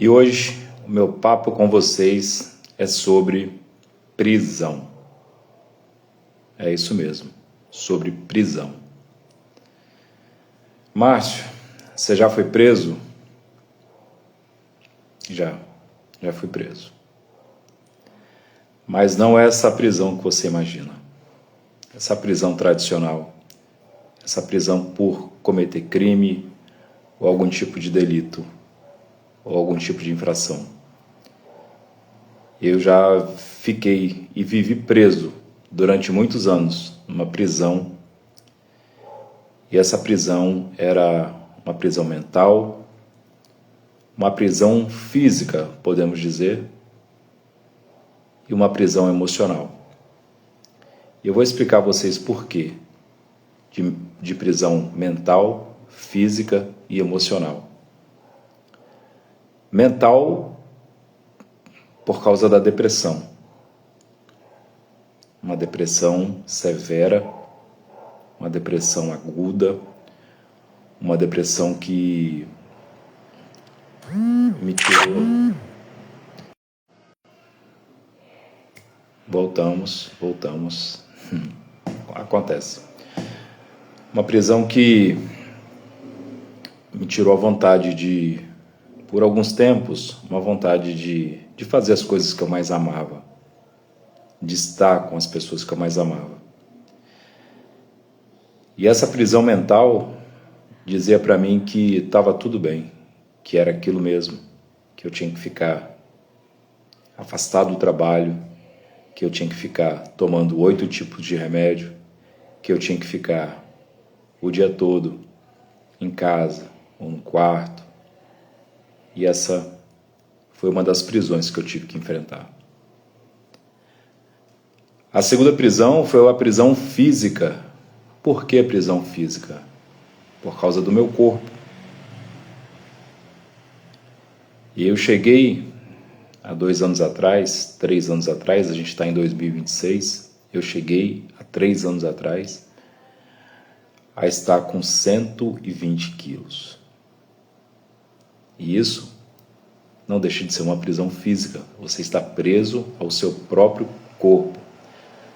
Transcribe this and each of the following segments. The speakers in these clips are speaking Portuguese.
E hoje o meu papo com vocês é sobre prisão. É isso mesmo, sobre prisão. Márcio, você já foi preso? Já fui preso. Mas não é essa prisão que você imagina. Essa prisão tradicional. Essa prisão por cometer crime ou algum tipo de delito ou algum tipo de infração. Eu já fiquei e vivi preso durante muitos anos numa prisão. E essa prisão era uma prisão mental, uma prisão física, podemos dizer, e uma prisão emocional. E eu vou explicar a vocês por quê de prisão mental, física e emocional. Mental, por causa da depressão. Uma depressão severa, uma depressão aguda, uma depressão que me tirou. Voltamos. Acontece. Uma prisão que me tirou a vontade de, por alguns tempos, uma vontade de fazer as coisas que eu mais amava, de estar com as pessoas que eu mais amava. E essa prisão mental dizia para mim que estava tudo bem, que era aquilo mesmo, que eu tinha que ficar afastado do trabalho, que eu tinha que ficar tomando 8 tipos de remédio, que eu tinha que ficar o dia todo em casa ou no quarto. E essa foi uma das prisões que eu tive que enfrentar. A segunda prisão foi a prisão física. Por que a prisão física? Por causa do meu corpo. E eu cheguei há 2 anos atrás, 3 anos atrás, a gente está em 2026, eu cheguei há 3 anos atrás a estar com 120 quilos. E isso não deixa de ser uma prisão física. Você está preso ao seu próprio corpo,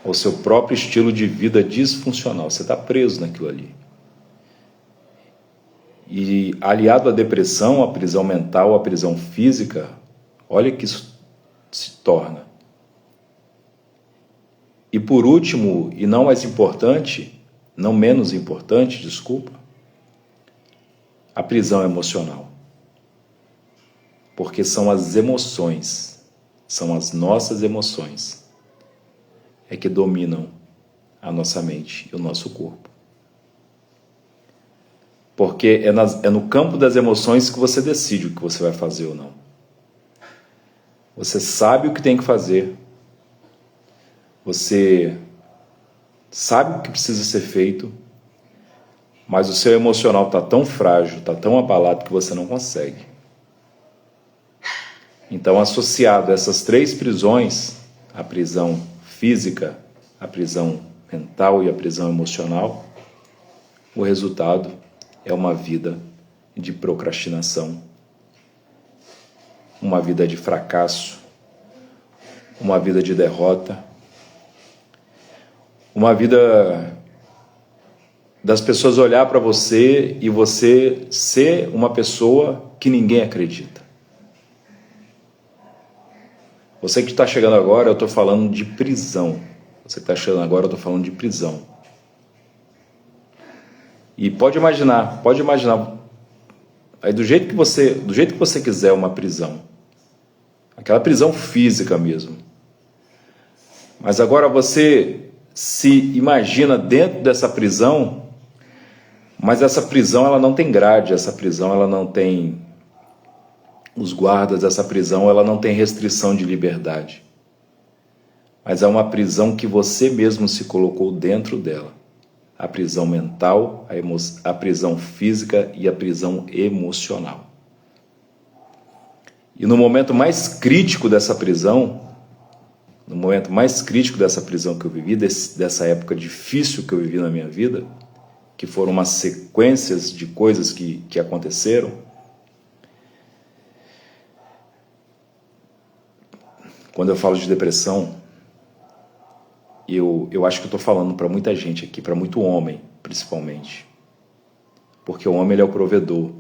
ao seu próprio estilo de vida disfuncional. Você está preso naquilo ali. E aliado à depressão, à prisão mental, à prisão física, olha que isso se torna. E por último, e não mais importante, não menos importante, desculpa, a prisão emocional. Porque são as emoções, são as nossas emoções, é que dominam a nossa mente e o nosso corpo. Porque é no campo das emoções que você decide o que você vai fazer ou não. Você sabe o que tem que fazer. Você sabe o que precisa ser feito, mas o seu emocional está tão frágil, está tão abalado que você não consegue. Então, associado a essas 3 prisões, a prisão física, a prisão mental e a prisão emocional, o resultado é uma vida de procrastinação, uma vida de fracasso, uma vida de derrota, uma vida das pessoas olhar para você e você ser uma pessoa que ninguém acredita. Você que está chegando agora, eu estou falando de prisão. Você que está chegando agora, eu estou falando de prisão. E pode imaginar, aí do jeito que você quiser uma prisão, aquela prisão física mesmo. Mas agora você se imagina dentro dessa prisão, mas essa prisão ela não tem grade, essa prisão ela não tem os guardas, essa prisão ela não tem restrição de liberdade. Mas é uma prisão que você mesmo se colocou dentro dela. A prisão mental, a prisão física e a prisão emocional. E no momento mais crítico dessa prisão, que eu vivi, dessa época difícil que eu vivi na minha vida, que foram umas sequências de coisas que aconteceram, Quando eu falo de depressão, eu acho que eu estou falando para muita gente aqui, para muito homem, principalmente. Porque o homem ele é o provedor.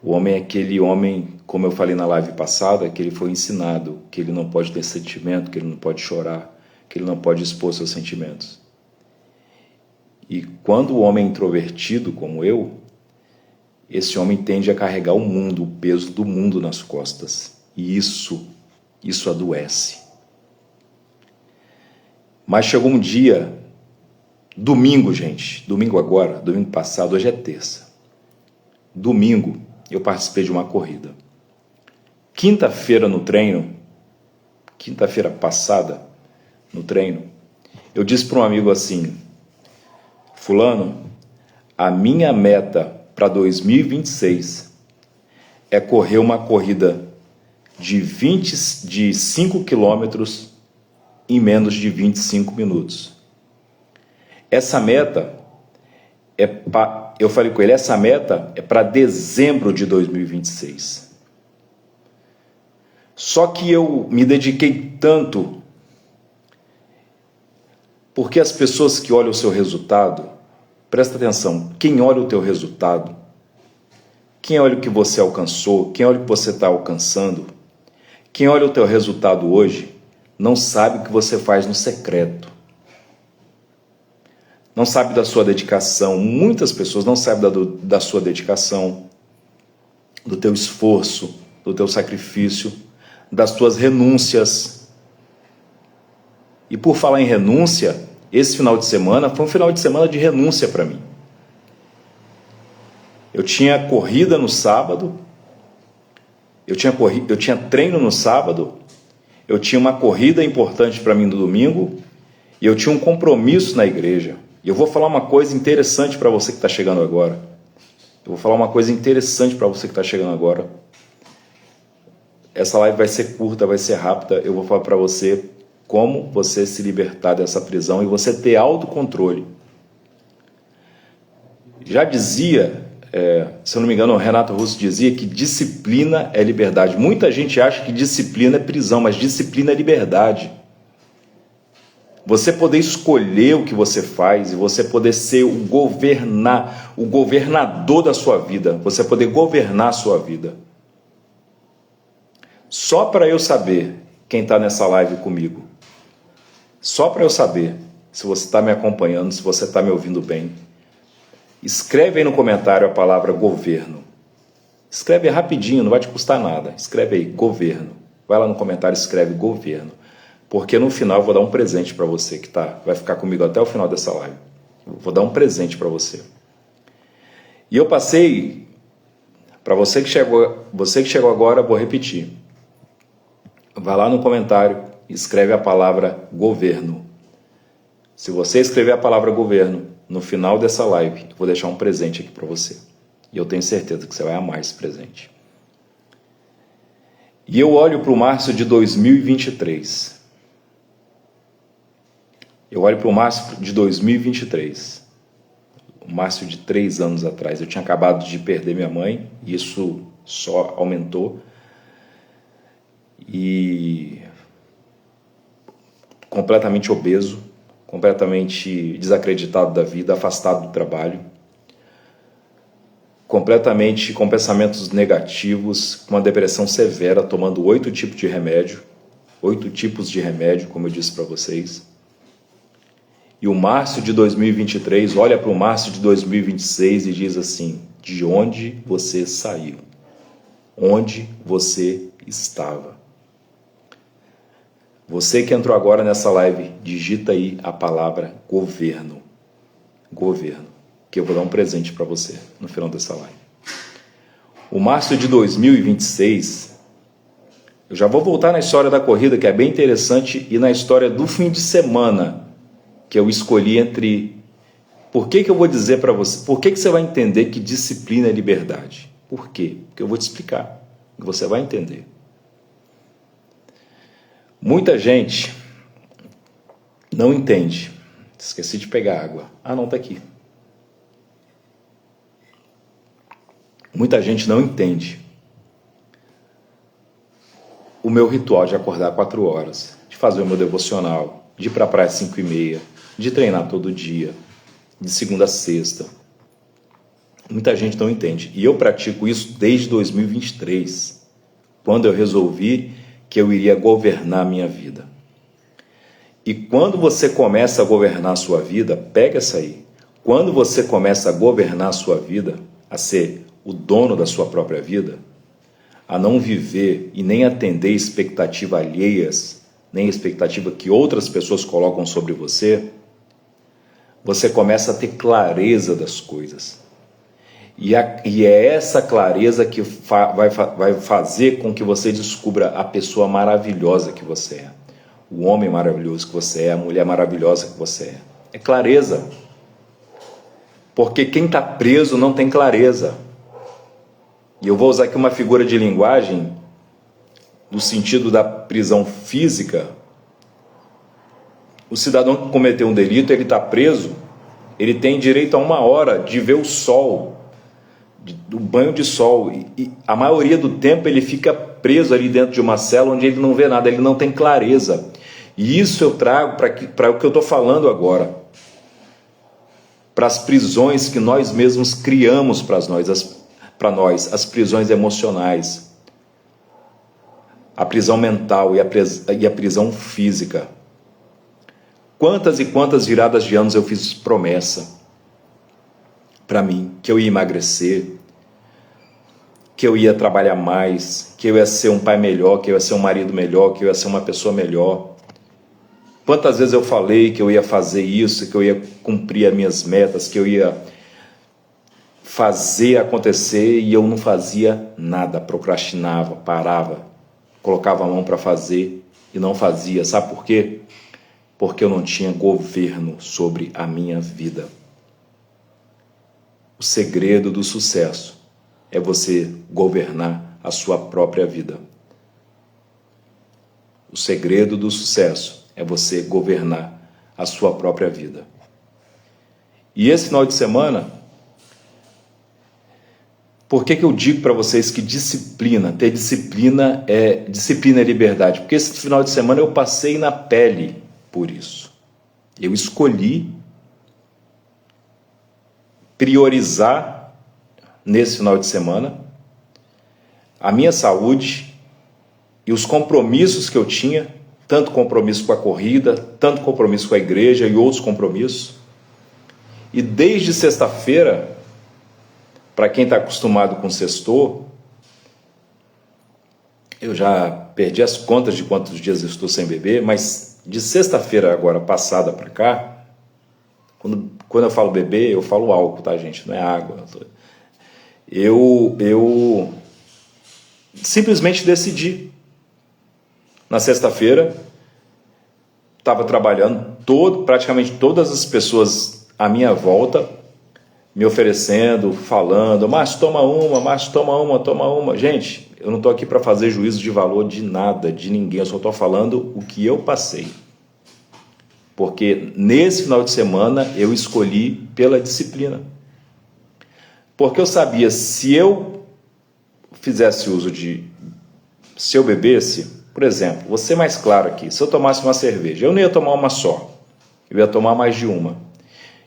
O homem é aquele homem, como eu falei na live passada, que ele foi ensinado que ele não pode ter sentimento, que ele não pode chorar, que ele não pode expor seus sentimentos. E quando o homem é introvertido, como eu, esse homem tende a carregar o mundo, o peso do mundo nas costas. E isso adoece. Mas chegou um dia, domingo, gente, domingo agora, domingo passado, hoje é terça. Domingo, eu participei de uma corrida. Quinta-feira no treino, quinta-feira passada no treino, eu disse para um amigo assim: fulano, a minha meta para 2026 é correr uma corrida de 5 quilômetros em menos de 25 minutos. Essa meta eu falei com ele, essa meta é para dezembro de 2026. Só que eu me dediquei tanto, porque as pessoas que olham o seu resultado, presta atenção, quem olha o teu resultado, quem olha o que você alcançou, quem olha o que você está alcançando, quem olha o teu resultado hoje, não sabe o que você faz no secreto. Não sabe da sua dedicação. Muitas pessoas não sabem da sua dedicação, do teu esforço, do teu sacrifício, das tuas renúncias. E por falar em renúncia, esse final de semana foi um final de semana de renúncia para mim. Eu tinha corrida no sábado, eu tinha treino no sábado, eu tinha uma corrida importante para mim no domingo e eu tinha um compromisso na igreja. E eu vou falar uma coisa interessante para você que está chegando agora. Essa live vai ser curta, vai ser rápida. Eu vou falar para você como você se libertar dessa prisão e você ter autocontrole. Já dizia, se eu não me engano, o Renato Russo dizia que disciplina é liberdade. Muita gente acha que disciplina é prisão, mas disciplina é liberdade. Você poder escolher o que você faz e você poder ser o governador da sua vida, você poder governar a sua vida. Só para eu saber quem está nessa live comigo, só para eu saber se você está me acompanhando, se você está me ouvindo bem, escreve aí no comentário a palavra governo. Escreve rapidinho, não vai te custar nada. Escreve aí, governo. Vai lá no comentário e escreve governo. Porque no final eu vou dar um presente para você que vai ficar comigo até o final dessa live. Eu vou dar um presente para você. E eu passei, para você que chegou agora, vou repetir. Vai lá no comentário e escreve a palavra governo. Se você escrever a palavra governo, no final dessa live, eu vou deixar um presente aqui para você. E eu tenho certeza que você vai amar esse presente. E eu olho para o março de 2023. Eu olho para o março de 2023, o março de 3 anos atrás. Eu tinha acabado de perder minha mãe, e isso só aumentou. E completamente obeso, completamente desacreditado da vida, afastado do trabalho, completamente com pensamentos negativos, com uma depressão severa, tomando 8 tipos de remédio, como eu disse para vocês. E o março de 2023 olha para o março de 2026 e diz assim: de onde você saiu? Onde você estava? Você que entrou agora nessa live, digita aí a palavra governo. Governo. Que eu vou dar um presente para você no final dessa live. O março de 2026, eu já vou voltar na história da corrida, que é bem interessante, e na história do fim de semana, que eu escolhi entre... Por que eu vou dizer para você? Por que você vai entender que disciplina é liberdade? Por quê? Porque eu vou te explicar. E você vai entender. Muita gente não entende. Esqueci de pegar água. Ah, não, tá aqui. Muita gente não entende o meu ritual de acordar 4 horas, de fazer o meu devocional, de ir para a praia às 5h30, de treinar todo dia, de segunda a sexta. Muita gente não entende. E eu pratico isso desde 2023, quando eu resolvi que eu iria governar a minha vida. E quando você começa a governar a sua vida, pega essa aí. Quando você começa a governar a sua vida, a ser o dono da sua própria vida, a não viver e nem atender expectativas alheias, nem expectativa que outras pessoas colocam sobre você, você começa a ter clareza das coisas. E é essa clareza que vai fazer com que você descubra a pessoa maravilhosa que você é, o homem maravilhoso que você é, a mulher maravilhosa que você é. É clareza. Porque quem está preso não tem clareza. E eu vou usar aqui uma figura de linguagem no sentido da prisão física. O cidadão que cometeu um delito, ele está preso, ele tem direito a 1 hora de ver o sol, do banho de sol. E a maioria do tempo ele fica preso ali dentro de uma cela onde ele não vê nada, ele não tem clareza. E isso eu trago para o que eu estou falando agora. Para as prisões que nós mesmos criamos para nós, as prisões emocionais, a prisão mental e a prisão física. Quantas e quantas viradas de anos eu fiz promessa para mim, que eu ia emagrecer, que eu ia trabalhar mais, que eu ia ser um pai melhor, que eu ia ser um marido melhor, que eu ia ser uma pessoa melhor. Quantas vezes eu falei que eu ia fazer isso, que eu ia cumprir as minhas metas, que eu ia fazer acontecer e eu não fazia nada, procrastinava, parava, colocava a mão para fazer e não fazia. Sabe por quê? Porque eu não tinha governo sobre a minha vida. O segredo do sucesso é você governar a sua própria vida. O segredo do sucesso é você governar a sua própria vida. E esse final de semana, por que eu digo para vocês que ter disciplina é liberdade? Porque esse final de semana eu passei na pele por isso. Eu escolhi priorizar nesse final de semana a minha saúde e os compromissos que eu tinha, tanto compromisso com a corrida, tanto compromisso com a igreja e outros compromissos. E desde sexta-feira, para quem está acostumado com sextou, eu já perdi as contas de quantos dias eu estou sem beber, mas de sexta-feira agora passada para cá, quando eu falo beber, eu falo álcool, tá, gente? Não é água. Eu simplesmente decidi. Na sexta-feira, estava trabalhando, praticamente todas as pessoas à minha volta, me oferecendo, falando, Márcio, toma uma, Márcio, toma uma. Gente, eu não estou aqui para fazer juízo de valor de nada, de ninguém, eu só estou falando o que eu passei. Porque nesse final de semana eu escolhi pela disciplina. Porque eu sabia, se eu bebesse, por exemplo, vou ser mais claro aqui, se eu tomasse uma cerveja, eu não ia tomar uma só, eu ia tomar mais de uma.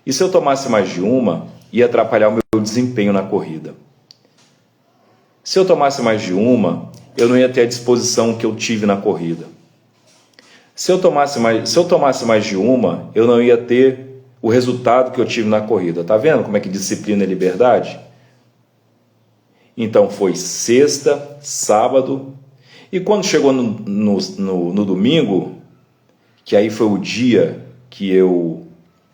E se eu tomasse mais de uma, ia atrapalhar o meu desempenho na corrida. Se eu tomasse mais de uma, eu não ia ter a disposição que eu tive na corrida. Se eu tomasse mais de uma, eu não ia ter o resultado que eu tive na corrida. Tá vendo como é que disciplina é liberdade? Então foi sexta, sábado, e quando chegou no domingo, que aí foi o dia que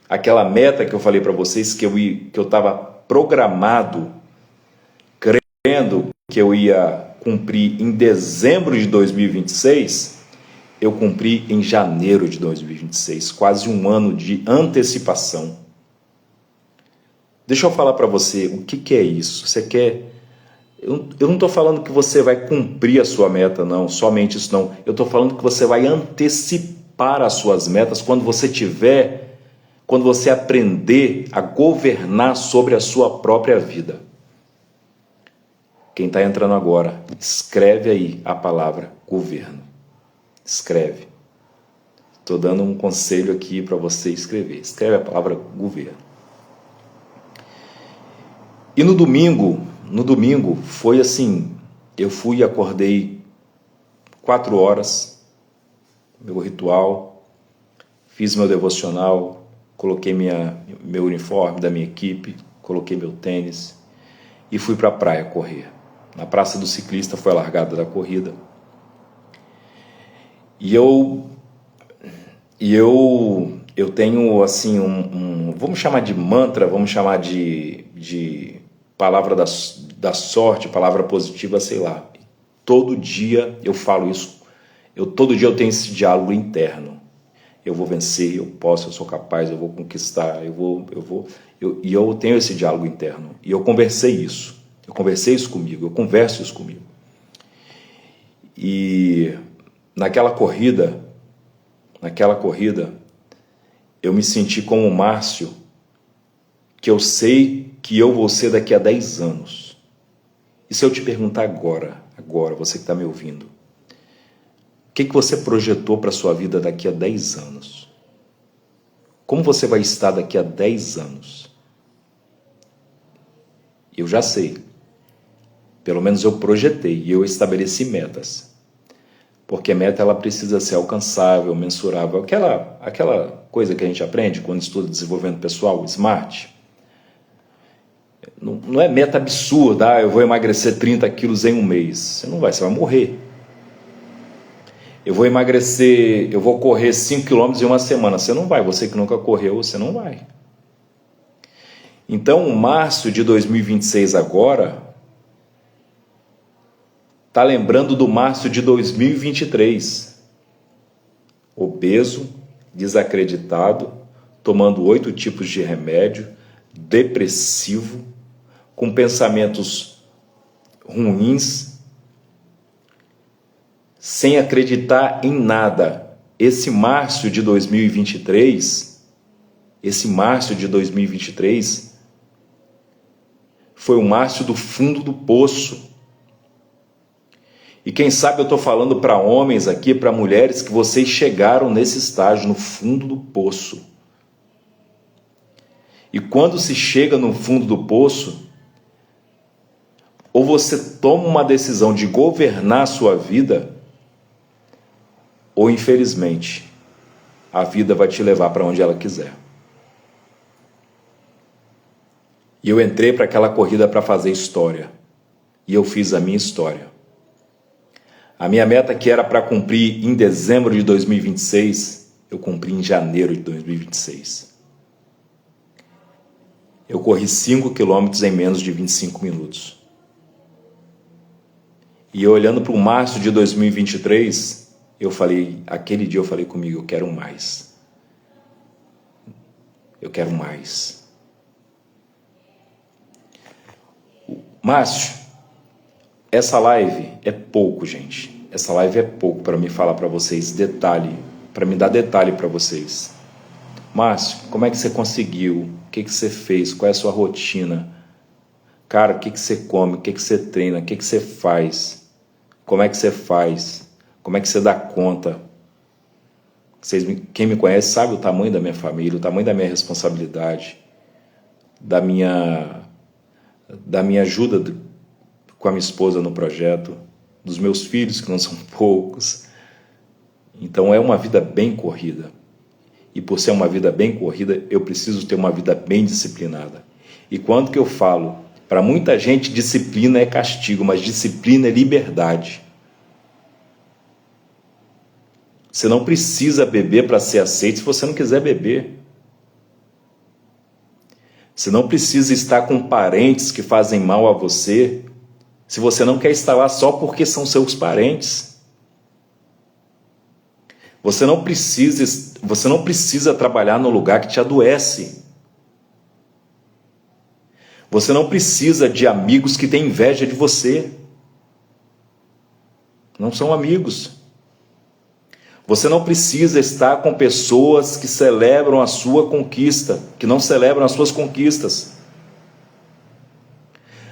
aquela meta que eu falei para vocês, que eu estava programado, crendo que eu ia cumprir em dezembro de 2026, eu cumpri em janeiro de 2026, quase um ano de antecipação. Deixa eu falar para você, o que é isso? Você quer... Eu não estou falando que você vai cumprir a sua meta, não, somente isso não. Eu estou falando que você vai antecipar as suas metas quando você aprender a governar sobre a sua própria vida. Quem está entrando agora, escreve aí a palavra governo. Escreve. Estou dando um conselho aqui para você escrever. Escreve a palavra governo. E no domingo foi assim, eu fui e acordei 4 horas, meu ritual, fiz meu devocional, coloquei meu uniforme da minha equipe, coloquei meu tênis e fui para a praia correr. Na Praça do Ciclista foi a largada da corrida. E eu tenho assim vamos chamar de mantra, vamos chamar de palavra da sorte, palavra positiva, sei lá. Todo dia eu falo isso. Todo dia eu tenho esse diálogo interno. Eu vou vencer, eu posso, eu sou capaz, eu vou conquistar, e eu tenho esse diálogo interno. E eu conversei isso comigo, eu converso isso comigo. E naquela corrida, eu me senti como o Márcio, que eu sei que eu vou ser daqui a 10 anos. E se eu te perguntar agora, você que está me ouvindo, o que você projetou para a sua vida daqui a 10 anos? Como você vai estar daqui a 10 anos? Eu já sei. Pelo menos eu projetei e eu estabeleci metas. Porque meta ela precisa ser alcançável, mensurável. Aquela coisa que a gente aprende quando estuda desenvolvimento pessoal, SMART. Não é meta absurda, eu vou emagrecer 30 quilos em um mês. Você vai morrer. Eu vou correr 5 quilômetros em uma semana. Você não vai, você que nunca correu, você não vai. Então, o março de 2026 agora está lembrando do março de 2023. Obeso, desacreditado, tomando 8 tipos de remédio, depressivo, com pensamentos ruins, sem acreditar em nada. Esse março de 2023 foi o março do fundo do poço. E quem sabe eu estou falando para homens aqui, para mulheres, que vocês chegaram nesse estágio, no fundo do poço. E quando se chega no fundo do poço, ou você toma uma decisão de governar a sua vida, ou infelizmente, a vida vai te levar para onde ela quiser. E eu entrei para aquela corrida para fazer história. E eu fiz a minha história. A minha meta, que era para cumprir em dezembro de 2026, eu cumpri em janeiro de 2026. Eu corri 5 quilômetros em menos de 25 minutos. E olhando para o março de 2023, aquele dia eu falei comigo, eu quero mais. Eu quero mais. Márcio, essa live é pouco, gente. Essa live é pouco para me falar para vocês para me dar detalhe para vocês. Márcio, como é que você conseguiu? O que você fez? Qual é a sua rotina? Cara, o que você come? O que você treina? O que você faz? Como é que você faz? Como é que você dá conta? Quem me conhece sabe o tamanho da minha família, o tamanho da minha responsabilidade, da minha ajuda com a minha esposa no projeto, dos meus filhos, que não são poucos. Então é uma vida bem corrida. E por ser uma vida bem corrida, eu preciso ter uma vida bem disciplinada. E quando que eu falo, para muita gente disciplina é castigo, mas disciplina é liberdade. Você não precisa beber para ser aceito se você não quiser beber. Você não precisa estar com parentes que fazem mal a você se você não quer estar lá só porque são seus parentes. Você não precisa trabalhar no lugar que te adoece. Você não precisa de amigos que têm inveja de você. Não são amigos. Você não precisa estar com pessoas que celebram a sua conquista, que não celebram as suas conquistas.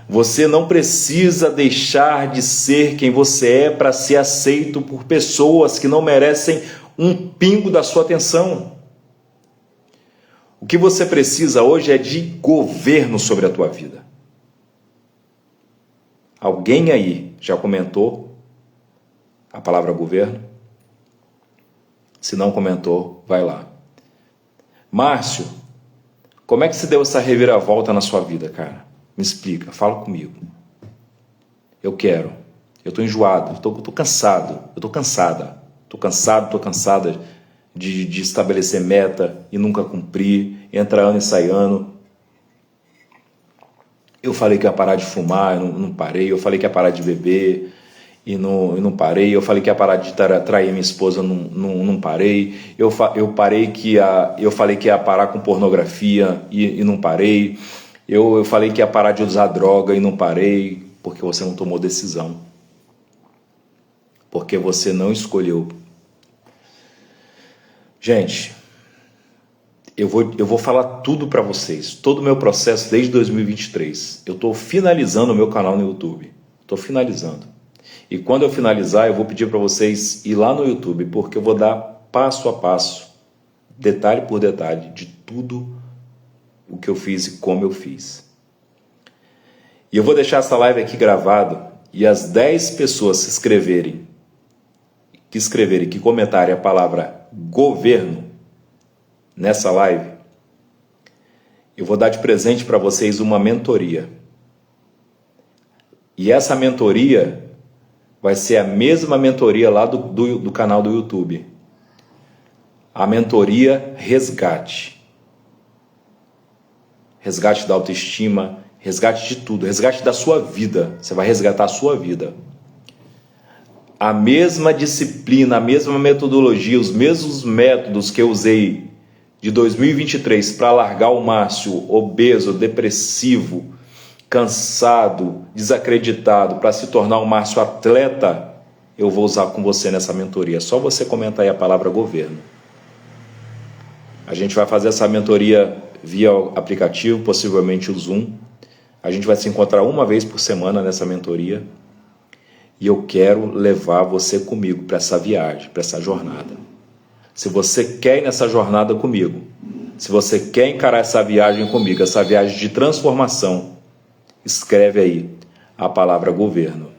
Você não precisa deixar de ser quem você é para ser aceito por pessoas que não merecem um pingo da sua atenção. O que você precisa hoje é de governo sobre a tua vida. Alguém aí já comentou a palavra governo? Se não comentou, vai lá. Márcio, como é que se deu essa reviravolta na sua vida, cara? Me explica, fala comigo. Eu quero. Eu estou enjoado, eu tô cansado, eu estou cansada. Estou cansada de estabelecer meta e nunca cumprir, entrar ano e sair ano. Eu falei que ia parar de fumar, eu não parei. Eu falei que ia parar de beber e não parei. Eu falei que ia parar de trair minha esposa, não parei. Eu falei que ia parar com pornografia e não parei. Eu falei que ia parar de usar droga e não parei, porque você não tomou decisão. Porque você não escolheu. Gente, eu vou falar tudo para vocês, todo o meu processo desde 2023. Eu estou finalizando o meu canal no YouTube. Estou finalizando. E quando eu finalizar, eu vou pedir para vocês ir lá no YouTube, porque eu vou dar passo a passo, detalhe por detalhe, de tudo o que eu fiz e como eu fiz. E eu vou deixar essa live aqui gravada, e as 10 pessoas que comentarem a palavra governo nessa live, eu vou dar de presente para vocês uma mentoria. E essa mentoria vai ser a mesma mentoria lá do canal do YouTube. A mentoria Resgate. Resgate da autoestima, resgate de tudo, resgate da sua vida. Você vai resgatar a sua vida. A mesma disciplina, a mesma metodologia, os mesmos métodos que eu usei de 2023 para largar o Márcio obeso, depressivo, cansado, desacreditado, para se tornar um Márcio atleta, eu vou usar com você nessa mentoria. É só você comentar aí a palavra governo. A gente vai fazer essa mentoria via aplicativo, possivelmente o Zoom. A gente vai se encontrar uma vez por semana nessa mentoria. E eu quero levar você comigo para essa viagem, para essa jornada. Se você quer ir nessa jornada comigo, se você quer encarar essa viagem comigo, essa viagem de transformação, escreve aí a palavra governo.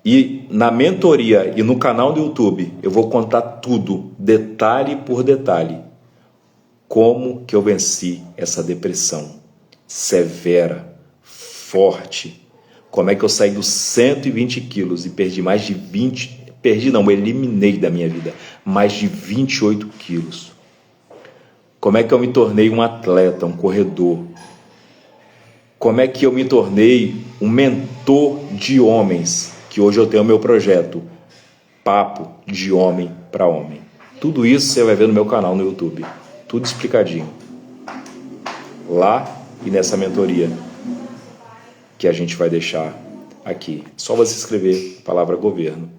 E na mentoria e no canal do YouTube, eu vou contar tudo, detalhe por detalhe, como que eu venci essa depressão severa, forte. Como é que eu saí dos 120 quilos e perdi mais de 20... eliminei da minha vida mais de 28 quilos. Como é que eu me tornei um atleta, um corredor? Como é que eu me tornei um mentor de homens? Que hoje eu tenho o meu projeto, Papo de Homem para Homem. Tudo isso você vai ver no meu canal no YouTube. Tudo explicadinho. Lá e nessa mentoria que a gente vai deixar aqui. Só você escrever a palavra governo.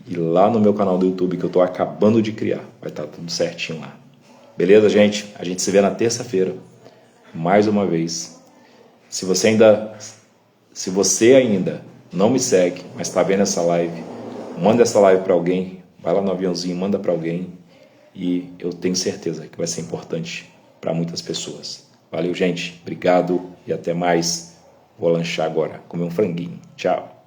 E lá no meu canal do YouTube, que eu estou acabando de criar, vai estar tudo certinho lá. Beleza, gente? A gente se vê na terça-feira, mais uma vez. Se você ainda não me segue, mas está vendo essa live, manda essa live para alguém, vai lá no aviãozinho, manda para alguém, e eu tenho certeza que vai ser importante para muitas pessoas. Valeu, gente. Obrigado e até mais. Vou lanchar agora, comer um franguinho. Tchau.